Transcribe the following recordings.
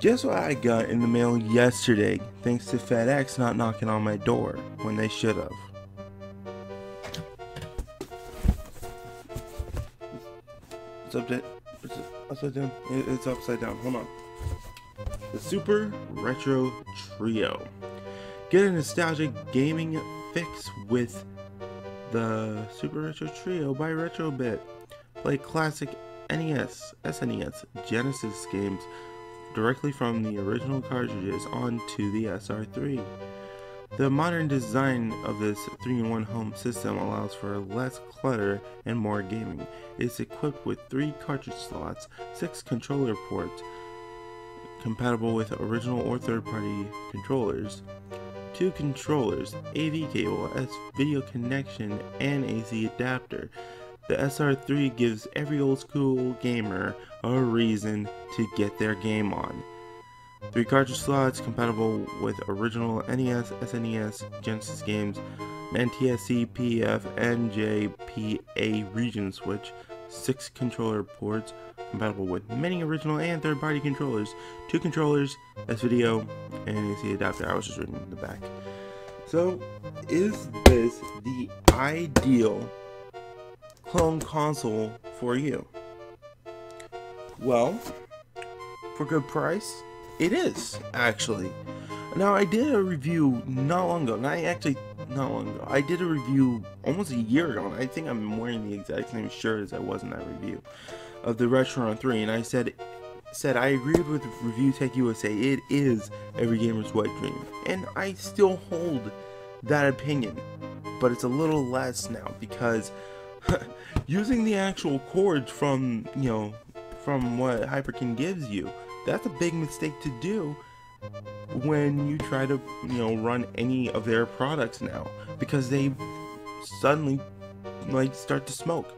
Guess what I got in the mail yesterday, thanks to FedEx not knocking on my door when they should have. It's upside, upside down. It's upside down. Hold on. The Super Retro Trio. Get a nostalgic gaming fix with the Super Retro Trio by Retrobit. Play classic NES, SNES, Genesis games directly from the original cartridges onto the SR3. The modern design of this 3-in-1 home system allows for less clutter and more gaming. It's equipped with 3 cartridge slots, 6 controller ports, compatible with original or third-party controllers, 2 controllers, AV cable, video connection, and AC adapter. The SR3 gives every old school gamer a reason to get their game on. 3 cartridge slots compatible with original NES, SNES, Genesis games, an NTSC PF NJPA region switch, 6 controller ports compatible with many original and third-party controllers, 2 controllers, S-video, and AC adapter. I was just reading the back. So, is this the ideal clone console for you? Well, for good price, it is actually. Now, I did a review not long ago, I did a review almost a year ago, and I think I'm wearing the exact same shirt as I was in that review of the Retron 3, and I said I agreed with Review Tech USA. It is every gamer's wet dream, and I still hold that opinion, but it's a little less now because using the actual cords from what Hyperkin gives you, that's a big mistake to do when you try to run any of their products now, because they suddenly start to smoke.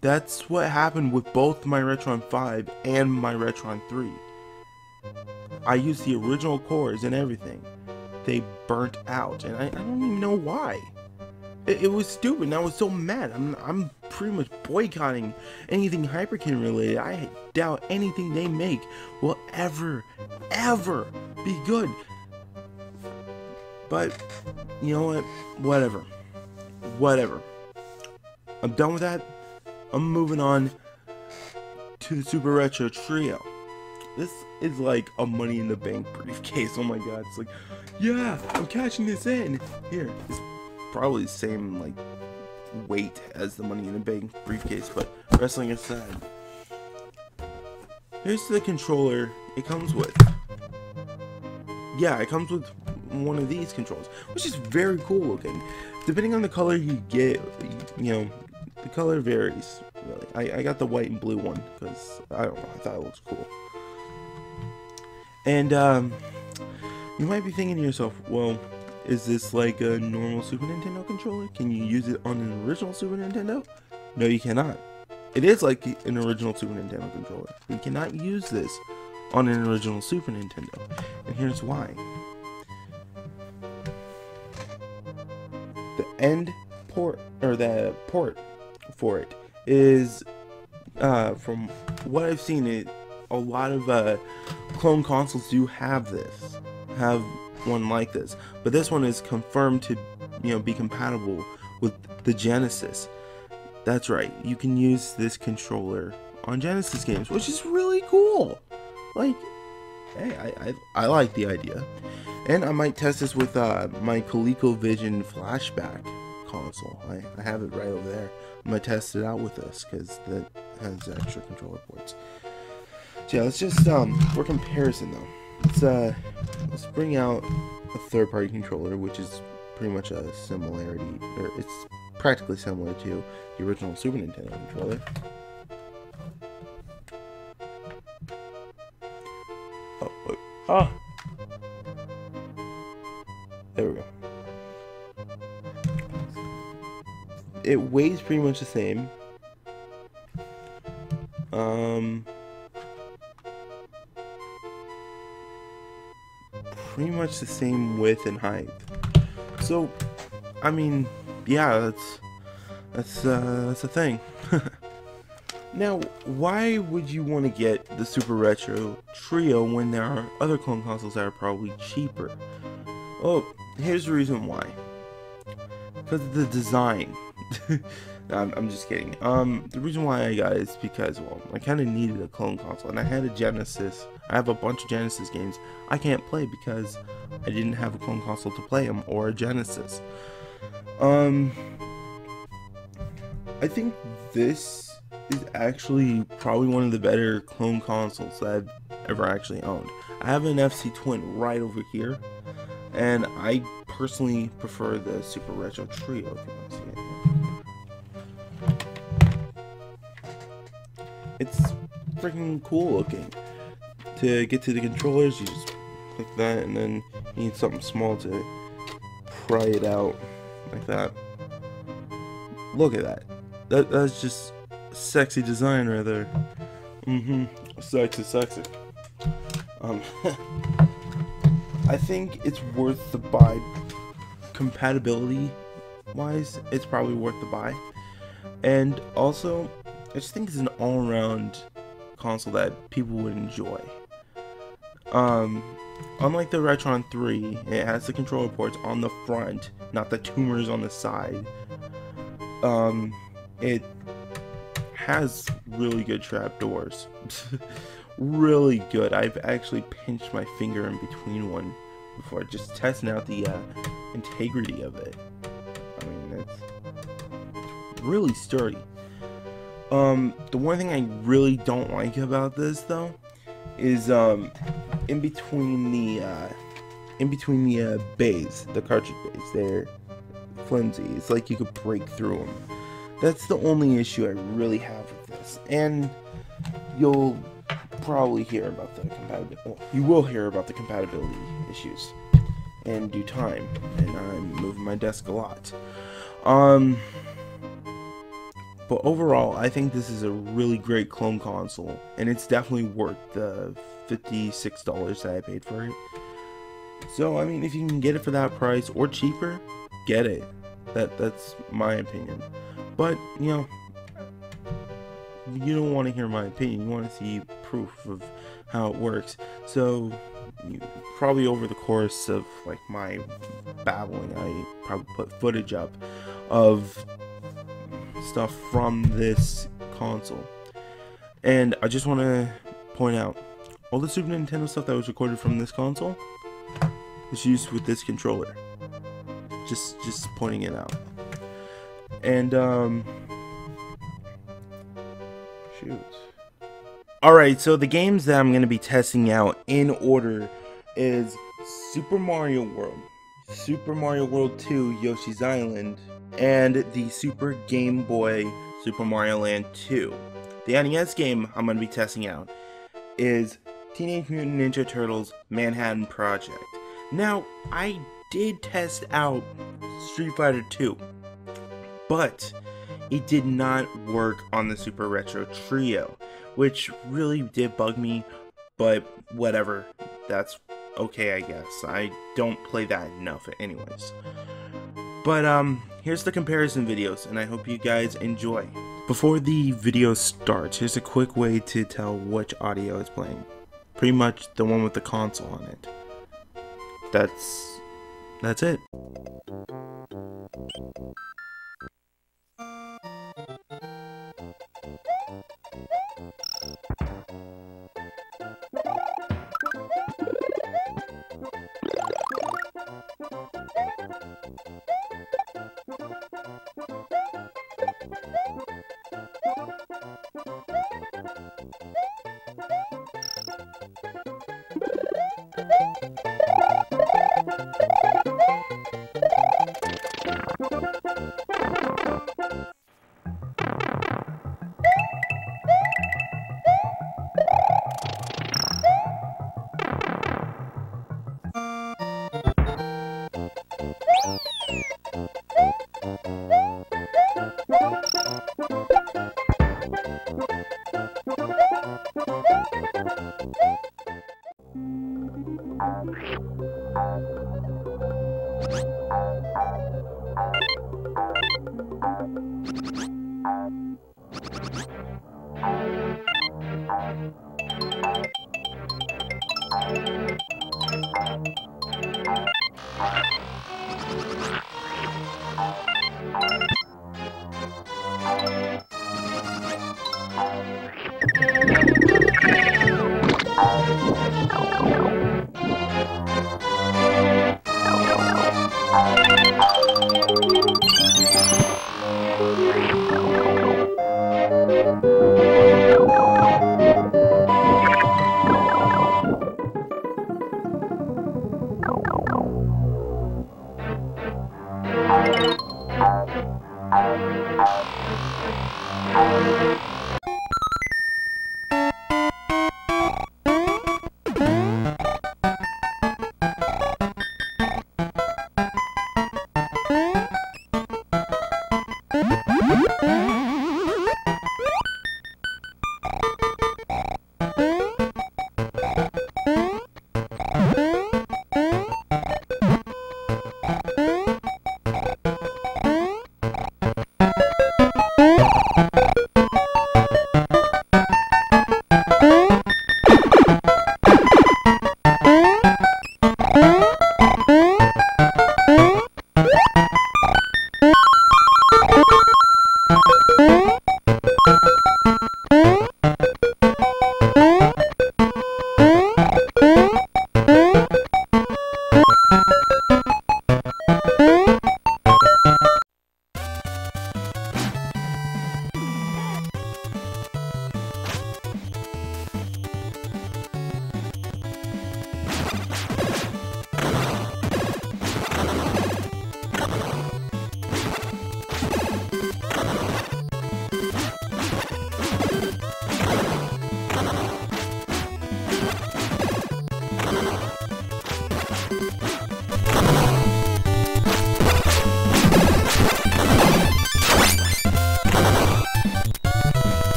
That's what happened with both my Retron 5 and my Retron 3. I used the original cores and everything. They burnt out, and I don't even know why. It was stupid, and I was so mad. I'm pretty much boycotting anything Hyperkin related. I doubt anything they make will ever be good. But, you know what? Whatever. I'm done with that. I'm moving on to the Super Retro Trio. This is like a Money in the Bank briefcase. Oh my god, it's like, yeah, I'm catching this in. Here, it's probably the same weight as the Money in the Bank briefcase, but wrestling aside, here's the controller it comes with. Yeah, it comes with one of these controls, which is very cool looking. Depending on the color you get, the color varies, really. I got the white and blue one because, I don't know, I thought it looks cool. And, you might be thinking to yourself, well, is this like a normal Super Nintendo controller? Can you use it on an original Super Nintendo? No, you cannot. It is like an original Super Nintendo controller. You cannot use this on an original Super Nintendo. And here's why. The end port, or the port for it is, from what I've seen, a lot of clone consoles do have one like this, but this one is confirmed to be compatible with the Genesis. That's right, you can use this controller on Genesis games, which is really cool. Like, hey, I like the idea, and I might test this with my ColecoVision flashback console. I have it right over there. I'm gonna test it out with this because that has extra controller ports. So yeah, let's just for comparison though, let's bring out a third-party controller, which is pretty much a similarity, or it's practically similar to the original Super Nintendo controller. Oh, wait. Ah! There we go. It weighs pretty much the same. Pretty much the same width and height. So, I mean, yeah, that's a thing. Now, why would you want to get the Super Retro Trio when there are other clone consoles that are probably cheaper? Well, here's the reason why. Because of the design. I'm just kidding. The reason why I got it is because, well, I kind of needed a clone console, and I had a Genesis. I have a bunch of Genesis games I can't play because I didn't have a clone console to play them, or a Genesis. I think this is actually probably one of the better clone consoles that I've ever actually owned. I have an FC Twin right over here, and I personally prefer the Super Retro Trio, if you want to see it. It's freaking cool looking. To get to the controllers, you just click that, and then you need something small to pry it out, like that. Look at that. That's just sexy design right there. Sexy. I think it's worth the buy. Compatibility wise, it's probably worth the buy. And also, I just think it's an all-around console that people would enjoy. Unlike the Retron 3, it has the controller ports on the front, not the tumors on the side. It has really good trapdoors. Really good. I've actually pinched my finger in between one before, just testing out the integrity of it. I mean, it's really sturdy. The one thing I really don't like about this though is in between the bays, the cartridge bays, they're flimsy. It's like you could break through them. That's the only issue I really have with this, and you'll probably hear about the compatibility. Well, you will hear about the compatibility issues in due time, and I'm moving my desk a lot. But overall, I think this is a really great clone console, and it's definitely worth the $56 that I paid for it. So, I mean, if you can get it for that price or cheaper, get it. That's my opinion. But, you know, you don't want to hear my opinion. You want to see proof of how it works. So, probably over the course of like my babbling, I probably put footage up of stuff from this console. And I just want to point out, all the Super Nintendo stuff that was recorded from this console was used with this controller. Just pointing it out. And shoot. Alright, so the games that I'm going to be testing out in order is Super Mario World, Super Mario World 2 Yoshi's Island, and the Super Game Boy Super Mario Land 2. The NES game I'm going to be testing out is Teenage Mutant Ninja Turtles Manhattan Project. Now, I did test out Street Fighter 2, but it did not work on the Super Retro Trio, which really did bug me, but whatever, that's okay, I guess. I don't play that enough anyways. But here's the comparison videos, and I hope you guys enjoy. Before the video starts, here's a quick way to tell which audio is playing. Pretty much the one with the console on it. That's it.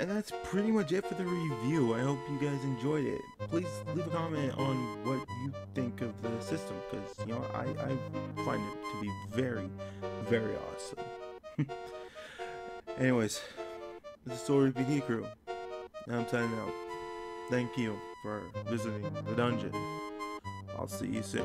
And that's pretty much it for the review. I hope you guys enjoyed it. Please leave a comment on what you think of the system, because, you know, I find it to be very, very awesome. Anyways, this is Story BT Crew. Now I'm signing out. Thank you for visiting the dungeon. I'll see you soon.